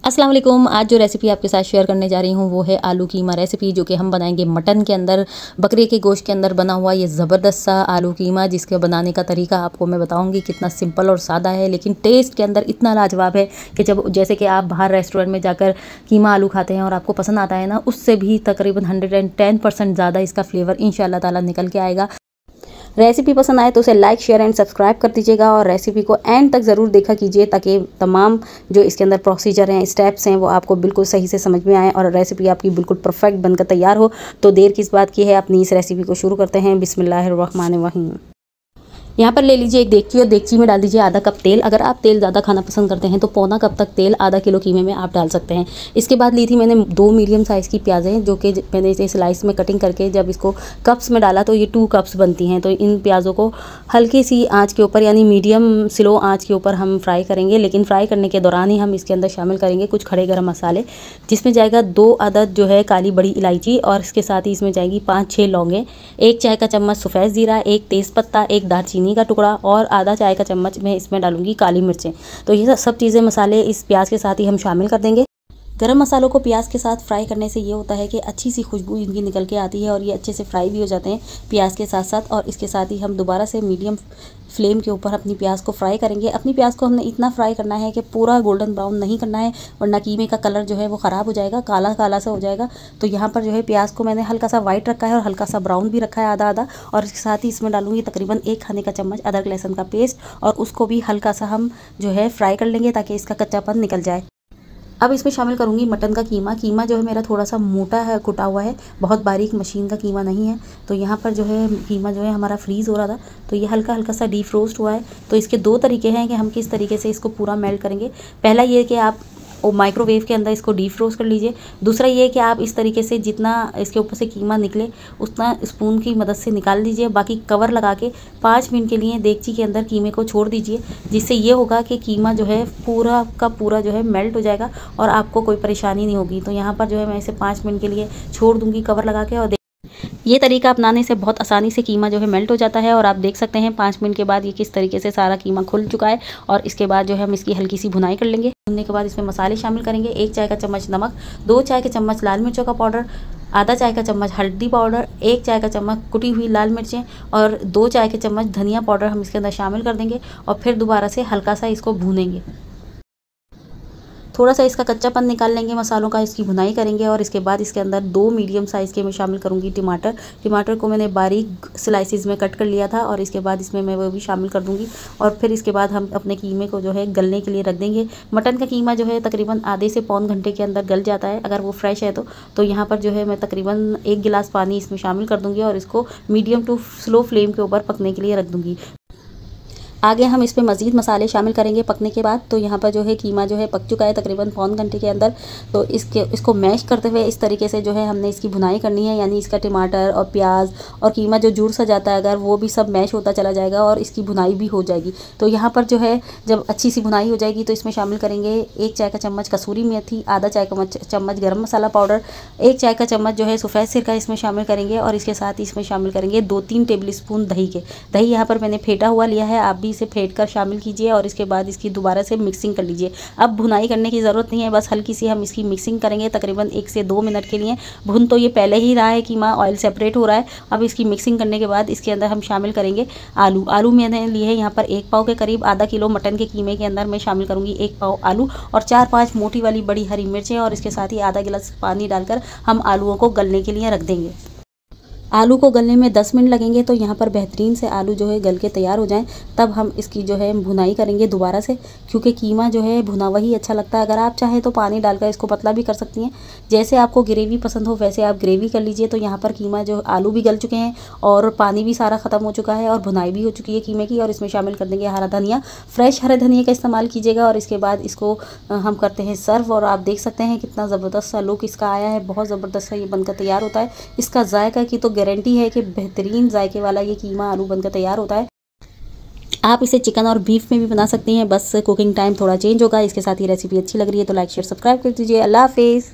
अस्सलाम वालेकुम। आज जो रेसिपी आपके साथ शेयर करने जा रही हूँ वो है आलू कीमा रेसिपी, जो कि हम बनाएंगे मटन के अंदर, बकरे के गोश्त के अंदर बना हुआ ये ज़बरदस्त सा आलू कीमा, जिसके बनाने का तरीका आपको मैं बताऊंगी। कितना सिंपल और सादा है, लेकिन टेस्ट के अंदर इतना लाजवाब है कि जब जैसे कि आप बाहर रेस्टोरेंट में जाकर कीमा आलू खाते हैं और आपको पसंद आता है ना, उससे भी तकरीबन 110% ज़्यादा इसका फ्लेवर इंशाल्लाह ताला निकल के आएगा। रेसिपी पसंद आए तो उसे लाइक, शेयर एंड सब्सक्राइब कर दीजिएगा और रेसिपी को एंड तक ज़रूर देखा कीजिए, ताकि तमाम जो इसके अंदर प्रोसीजर हैं, स्टेप्स हैं, वो आपको बिल्कुल सही से समझ में आए और रेसिपी आपकी बिल्कुल परफेक्ट बनकर तैयार हो। तो देर किस बात की है, अपनी इस रेसिपी को शुरू करते हैं। बिस्मिल्लाहिर्रहमानिर्रहीम। यहाँ पर ले लीजिए एक देगची और देगची में डाल दीजिए आधा कप तेल। अगर आप तेल ज़्यादा खाना पसंद करते हैं तो पौना कप तक तेल आधा किलो कीमे में आप डाल सकते हैं। इसके बाद ली थी मैंने 2 मीडियम साइज़ की प्याज़ें, जो कि मैंने इसे स्लाइस में कटिंग करके जब इसको कप्स में डाला तो ये 2 कप्स बनती हैं। तो इन प्याज़ों को हल्की सी आँच के ऊपर, यानी मीडियम स्लो आँच के ऊपर हम फ्राई करेंगे। लेकिन फ्राई करने के दौरान ही हम इसके अंदर शामिल करेंगे कुछ खड़े गर्म मसाले, जिसमें जाएगा 2 अदद जो है काली बड़ी इलायची, और इसके साथ ही इसमें जाएगी 5-6 लौंगें, 1 चाय का चम्मच सफ़ेद ज़ीरा, 1 तेज़पत्ता, 1 दालचीनी का टुकड़ा और आधा चाय का चम्मच मैं इसमें डालूंगी काली मिर्चें। तो ये सब चीज़ें मसाले इस प्याज के साथ ही हम शामिल कर देंगे। गरम मसालों को प्याज के साथ फ्राई करने से ये होता है कि अच्छी सी खुशबू इनकी निकल के आती है और ये अच्छे से फ्राई भी हो जाते हैं प्याज के साथ साथ। और इसके साथ ही हम दोबारा से मीडियम फ्लेम के ऊपर अपनी प्याज को फ्राई करेंगे। अपनी प्याज को हमने इतना फ्राई करना है कि पूरा गोल्डन ब्राउन नहीं करना है, वरना कीमे का कलर जो है वो ख़राब हो जाएगा, काला काला सा हो जाएगा। तो यहाँ पर जो है प्याज को मैंने हल्का सा वाइट रखा है और हल्का सा ब्राउन भी रखा है, आधा आधा। और इसके साथ ही इसमें डालूंगी तकरीबन 1 खाने का चम्मच अदरक लहसुन का पेस्ट, और उसको भी हल्का सा हम जो है फ्राई कर लेंगे ताकि इसका कच्चापन निकल जाए। अब इसमें शामिल करूंगी मटन का कीमा। कीमा जो है मेरा थोड़ा सा मोटा है, कुटा हुआ है, बहुत बारीक मशीन का कीमा नहीं है। तो यहाँ पर जो है कीमा जो है हमारा फ्रीज़ हो रहा था, तो ये हल्का हल्का सा डीप रोस्ट हुआ है। तो इसके 2 तरीके हैं कि हम किस तरीके से इसको पूरा मेल्ट करेंगे। पहला ये कि आप माइक्रोवेव के अंदर इसको डीप फ्रोस्ट कर लीजिए। दूसरा ये कि आप इस तरीके से जितना इसके ऊपर से कीमा निकले उतना स्पून की मदद से निकाल दीजिए। बाकी कवर लगा के 5 मिनट के लिए देगची के अंदर कीमे को छोड़ दीजिए, जिससे ये होगा कि कीमा जो है पूरा का पूरा जो है मेल्ट हो जाएगा और आपको कोई परेशानी नहीं होगी। तो यहाँ पर जो है मैं इसे 5 मिनट के लिए छोड़ दूँगी कवर लगा के। और ये तरीका अपनाने से बहुत आसानी से कीमा जो है मेल्ट हो जाता है। और आप देख सकते हैं 5 मिनट के बाद ये किस तरीके से सारा कीमा खुल चुका है। और इसके बाद जो है हम इसकी हल्की सी भुनाई कर लेंगे। भुनने के बाद इसमें मसाले शामिल करेंगे। 1 चाय का चम्मच नमक, 2 चाय के चम्मच लाल मिर्चों का पाउडर, आधा चाय का चम्मच हल्दी पाउडर, 1 चाय का चम्मच कुटी हुई लाल मिर्चें और 2 चाय के चम्मच धनिया पाउडर हम इसके अंदर शामिल कर देंगे। और फिर दोबारा से हल्का सा इसको भूनेंगे, थोड़ा सा इसका कच्चापन निकाल लेंगे मसालों का, इसकी भुनाई करेंगे। और इसके बाद इसके अंदर 2 मीडियम साइज़ के मैं शामिल करूंगी टमाटर। टमाटर को मैंने बारीक स्लाइसिस में कट कर लिया था और इसके बाद इसमें मैं वो भी शामिल कर दूंगी। और फिर इसके बाद हम अपने कीमे को जो है गलने के लिए रख देंगे। मटन का कीमा जो है तकरीबन आधे से पौन घंटे के अंदर गल जाता है अगर वो फ्रेश है तो यहाँ पर जो है मैं तकरीबन 1 गिलास पानी इसमें शामिल कर दूँगी और इसको मीडियम टू स्लो फ्लेम के ऊपर पकने के लिए रख दूँगी। आगे हम इसमें मज़ीद मसाले शामिल करेंगे पकने के बाद। तो यहाँ पर जो है कीमा जो है पक चुका है तकरीबन पौन घंटे के अंदर। तो इसको मैश करते हुए इस तरीके से जो है हमने इसकी भुनाई करनी है, यानी इसका टमाटर और प्याज और कीमा जो जुड़ सा जाता है अगर, वो भी सब मैश होता चला जाएगा और इसकी भुनाई भी हो जाएगी। तो यहाँ पर जो है जब अच्छी सी भुनाई हो जाएगी तो इसमें शामिल करेंगे 1 चाय का चम्मच कसूरी मेथी, आधा चाय का चम्मच गर्म मसाला पाउडर, 1 चाय का चम्मच जो है सफ़ेद सिरका इसमें शामिल करेंगे। और इसके साथ ही इसमें शामिल करेंगे 2-3 टेबल स्पून दही के। दही यहाँ पर मैंने फेंटा हुआ लिया है, आप भी इसे फेंट कर शामिल कीजिए और इसके बाद इसकी दोबारा से मिक्सिंग कर लीजिए। अब भुनाई करने की ज़रूरत नहीं है, बस हल्की सी हम इसकी मिक्सिंग करेंगे तकरीबन 1 से 2 मिनट के लिए। भुन तो ये पहले ही रहा है, कीमा ऑयल सेपरेट हो रहा है। अब इसकी मिक्सिंग करने के बाद इसके अंदर हम शामिल करेंगे आलू। आलू मैंने लिए हैं यहाँ पर 1 पाव के करीब। आधा किलो मटन के कीमे के अंदर मैं शामिल करूँगी 1 पाव आलू और 4-5 मोटी वाली बड़ी हरी मिर्चें, और इसके साथ ही आधा गिलास पानी डालकर हम आलूओं को गलने के लिए रख देंगे। आलू को गलने में 10 मिनट लगेंगे। तो यहाँ पर बेहतरीन से आलू जो है गल के तैयार हो जाएं, तब हम इसकी जो है भुनाई करेंगे दोबारा से, क्योंकि कीमा जो है भुना हुआ ही अच्छा लगता है। अगर आप चाहें तो पानी डालकर इसको पतला भी कर सकती हैं, जैसे आपको ग्रेवी पसंद हो वैसे आप ग्रेवी कर लीजिए। तो यहाँ पर कीमा जो आलू भी गल चुके हैं और पानी भी सारा ख़त्म हो चुका है और भुनाई भी हो चुकी है कीमे की। और इसमें शामिल कर देंगे हरा धनिया, फ्रेश हरे धनिया का इस्तेमाल कीजिएगा। और इसके बाद इसको हम करते हैं सर्व। और आप देख सकते हैं कितना ज़बरदस्त सा लुक इसका आया है, बहुत ज़बरदस्त सा ये बनकर तैयार होता है। इसका जायका की तो गारंटी है कि बेहतरीन जायके वाला ये कीमा आलू बनकर तैयार होता है। आप इसे चिकन और बीफ में भी बना सकती हैं, बस कुकिंग टाइम थोड़ा चेंज होगा। इसके साथ ही रेसिपी अच्छी लग रही है तो लाइक शेयर सब्सक्राइब कर दीजिए। अल्लाह हाफिज़।